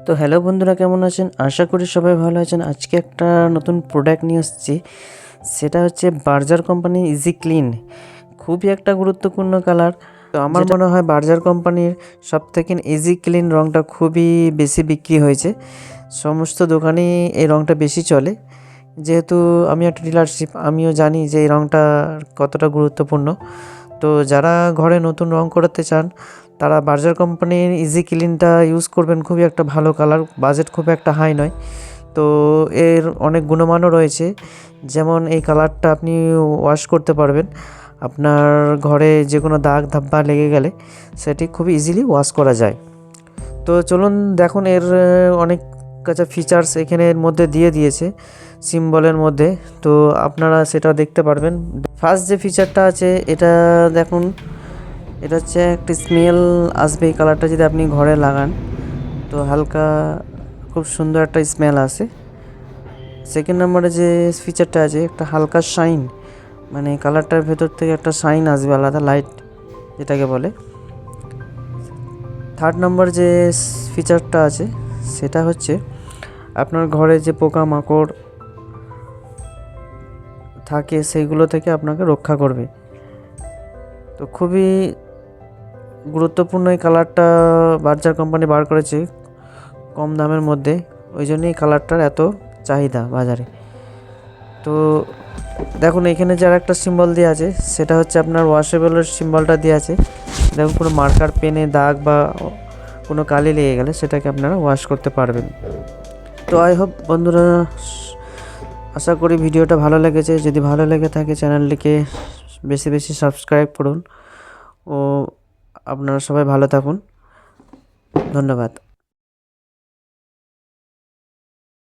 তো হ্যালো বন্ধুরা, কেমন আছেন? আশা করি সবাই ভালো আছেন। আজকে একটা নতুন প্রোডাক্ট নিয়ে এসেছি, সেটা হচ্ছে বার্জার কোম্পানি ইজি ক্লিন। খুবই একটা গুরুত্বপূর্ণ কালার। তো আমার মনে হয় বার্জার কোম্পানির সবথেকে ইজি ক্লিন রঙটা খুবই বেশি বিক্রি হয়েছে, সমস্ত দোকানেই এই রঙটা বেশি চলে। যেহেতু আমি একটা ডিলারশিপ, আমিও জানি যে এই রঙটা কতটা গুরুত্বপূর্ণ। তো যারা ঘরে নতুন রং করাতে চান তারা বার্জার কোম্পানির ইজি ক্লিনটা ইউজ করবেন। খুবই একটা ভালো কালার, বাজেট খুব একটা হাই নয়। তো এর অনেক গুণমানও রয়েছে, যেমন এই কালারটা আপনি ওয়াশ করতে পারবেন। আপনার ঘরে যে কোনো দাগ ধাব্বা লেগে গেলে সেটি খুব ইজিলি ওয়াশ করা যায়। তো চলুন দেখুন, এর অনেক কাছে ফিচার্স এখানে এর মধ্যে দিয়ে দিয়েছে সিম্বলের মধ্যে, তো আপনারা সেটা দেখতে পারবেন। ফার্স্ট যে ফিচারটা আছে এটা দেখুন, এটা হচ্ছে একটা স্মেল আসবে। এই কালারটা যদি আপনি ঘরে লাগান তো হালকা খুব সুন্দর একটা স্মেল আসে। সেকেন্ড নম্বরে যে ফিচারটা আছে, একটা হালকা শাইন, মানে কালারটার ভেতর থেকে একটা শাইন আসবে, আলাদা লাইট যেটাকে বলে। থার্ড নম্বর যে ফিচারটা আছে সেটা হচ্ছে আপনার ঘরে যে পোকামাকড় থাকে সেইগুলো থেকে আপনাকে রক্ষা করবে। তো খুবই গুরুত্বপূর্ণ এই কালারটা বার্জার কোম্পানি বার করেছে কম দামের মধ্যে, ওই জন্যই এই কালারটার এত চাহিদা বাজারে। তো দেখুন এখানে যার একটা সিম্বল দেওয়া আছে সেটা হচ্ছে আপনার ওয়াশেবলের সিম্বলটা দেওয়া আছে। দেখুন কোনো মার্কার পেনে দাগ বা কোনো কালি লেগে গেলে সেটাকে আপনারা ওয়াশ করতে পারবেন। তো আই হোপ বন্ধুরা, আশা করি ভিডিওটা ভালো লেগেছে। যদি ভালো লেগে থাকে চ্যানেলটিকে বেশি বেশি সাবস্ক্রাইব করুন। ও আপনারা সবাই ভালো থাকুন। ধন্যবাদ।